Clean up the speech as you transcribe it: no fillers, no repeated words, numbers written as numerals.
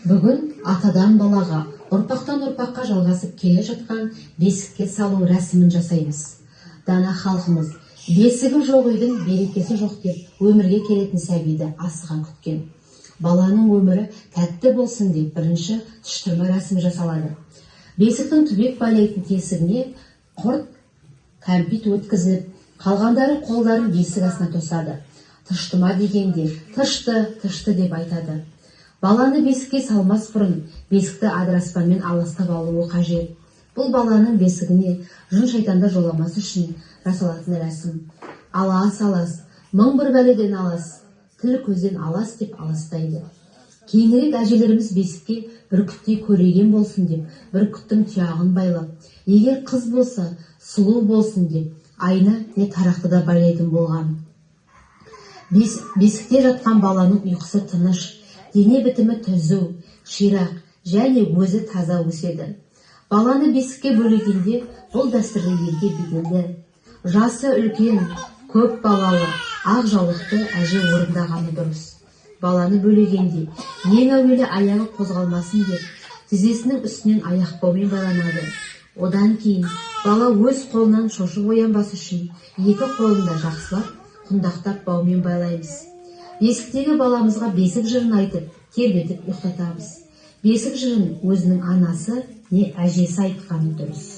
Бүгін атадан балаға, ұрпақтан ұрпаққа жалғасып келе жатқан бесікке салу рәсімін жасаймыз. Дана халқымыз бесігі жоқ үйдің берекесі жоқ деп өмірге келетін сәбиді асыға күткен. Баланың өмірі тәтті болсын деп бірінші тұштырма рәсімі жасалады. Бесіктің түбек байлайтын тесігіне құрт кәмпит өткізіп, қалғандары қолдарын бесік астына тосады. Тұштыма дегенде тышты деп айтады. Баланы бесікке салмас бұрын бесікті адыраспанмен аластап алуы қажет. Бұл баланың бесігіне жын шайтанда жоламас үшін жасалатын рәсім. Алас, мың бір бәледен алас, тіл көзден алас деп аластайды. Кейінірек әжелеріміз бесікке бүркіттей көреген болсын деп, бүркіттің тұяғын байлап, егер қыз болса, сұлу болсын деп, айна не тарақты да байлайтын болған. Бесікте жатқан баланың ұйқысы тыныш, дене бітімі түзу, ширақ және өзі таза өседі. Баланы бесікке бөлегенде бұл дәстүрлі елге беделді. Жасы үлкен, көп балалы, ақ жаулықты әже орындағаны дұрыс. Баланы бөлегенде ең әуелі аяғы қозғалмасын деп, тізесінің үстінен аяқ баумен байланады. Одан кейін бала өз қолынан шошып оянбас үшін екі қолында жақсылап, құндақтап баумен байлаймыз. Бесіктегі баламызға бесік жырын айтып, тербетіп ұйықтатамыз. Бесік жырын өзінің анасы не әжесі айтқаны дұрыс.